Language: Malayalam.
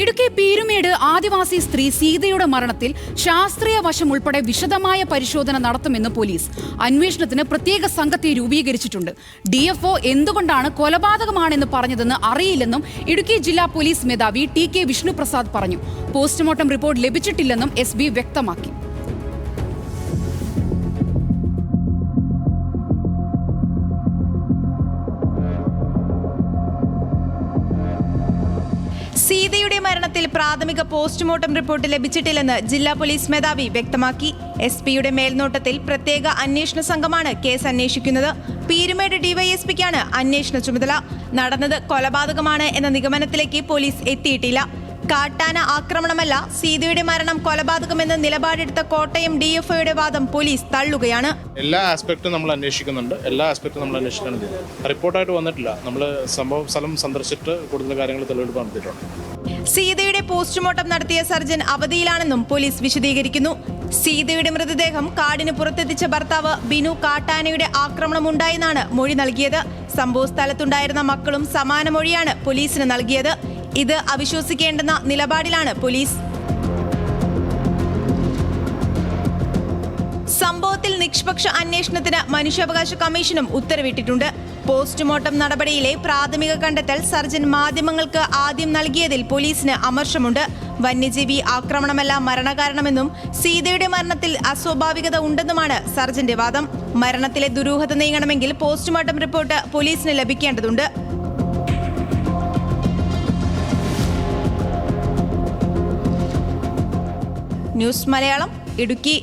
ഇടുക്കി പീരുമേട് ആദിവാസി സ്ത്രീ സീതയുടെ മരണത്തിൽ ശാസ്ത്രീയ വശം ഉൾപ്പെടെ വിശദമായ പരിശോധന നടത്തുമെന്ന് പോലീസ്. അന്വേഷണത്തിന് പ്രത്യേക സംഘത്തെ രൂപീകരിച്ചിട്ടുണ്ട്. ഡിഎഫ്ഒ എന്തുകൊണ്ടാണ് കൊലപാതകമാണെന്ന് പറഞ്ഞതെന്ന് അറിയില്ലെന്നും ഇടുക്കി ജില്ലാ പോലീസ് മേധാവി TK വിഷ്ണുപ്രസാദ് പറഞ്ഞു. പോസ്റ്റ്മോർട്ടം റിപ്പോർട്ട് ലഭിച്ചിട്ടില്ലെന്നും SB വ്യക്തമാക്കി. സീതയുടെ മരണത്തിൽ പ്രാഥമിക പോസ്റ്റ്മോർട്ടം റിപ്പോർട്ട് ലഭിച്ചിട്ടില്ലെന്ന് ജില്ലാ പോലീസ് മേധാവി വ്യക്തമാക്കി. SPയുടെ മേൽനോട്ടത്തിൽ പ്രത്യേക അന്വേഷണ സംഘമാണ് കേസ് അന്വേഷിക്കുന്നത്. പീരുമേട് DYSPക്കാണ് അന്വേഷണ ചുമതല. നടന്നത് കൊലപാതകമാണ് എന്ന നിഗമനത്തിലേക്ക് പോലീസ് എത്തിയിട്ടില്ല. കാട്ടാന ആക്രമണമല്ല, സീതയുടെ മരണം കൊലപാതകമെന്ന നിലപാടെടുത്ത കോട്ടയം DFOയുടെ വാദം പോലീസ് തള്ളുകയാണ്. എല്ലാ ആസ്പെക്റ്റും നമ്മൾ അന്വേഷിക്കുന്നുണ്ട്. റിപ്പോർട്ടായിട്ട് വന്നിട്ടില്ല. നമ്മൾ സംഭവ സ്ഥലം സന്ദർശിച്ചിട്ട് കൂടുതൽ കാര്യങ്ങൾ തെളിവെടുപ്പ് നടത്തിയിട്ടുണ്ട്. സീതയുടെ പോസ്റ്റ്മോർട്ടം നടത്തിയ സർജൻ അവധിയിലാണെന്നും പോലീസ് വിശദീകരിക്കുന്നു. സീതയുടെ മൃതദേഹം കാടിന് പുറത്തെത്തിച്ച ഭർത്താവ് ബിനു കാട്ടാനയുടെ ആക്രമണം ഉണ്ടായെന്നാണ് മൊഴി നൽകിയത്. സംഭവ സ്ഥലത്തുണ്ടായിരുന്ന മക്കളും സമാന മൊഴിയാണ് പോലീസിന് നൽകിയത്. ഇത് അവിശ്വസിക്കേണ്ടെന്ന നിലപാടിലാണ് പോലീസ്. സംഭവത്തിൽ നിഷ്പക്ഷ അന്വേഷണത്തിന് മനുഷ്യാവകാശ കമ്മീഷനും ഉത്തരവിട്ടിട്ടുണ്ട്. പോസ്റ്റ്മോർട്ടം നടപടിയിലെ പ്രാഥമിക കണ്ടെത്തൽ സർജൻ മാധ്യമങ്ങൾക്ക് ആദ്യം നൽകിയതിൽ പോലീസിന് അമർഷമുണ്ട്. വന്യജീവി ആക്രമണമല്ല മരണകാരണമെന്നും സീതയുടെ മരണത്തിൽ അസ്വാഭാവികത ഉണ്ടെന്നുമാണ് സർജന്റെ വാദം. മരണത്തിലെ ദുരൂഹത നീങ്ങണമെങ്കിൽ പോസ്റ്റ്മോർട്ടം റിപ്പോർട്ട് പോലീസിന് ലഭിക്കേണ്ടതുണ്ട്. ന്യൂസ് മലയാളം, ഇടുക്കി.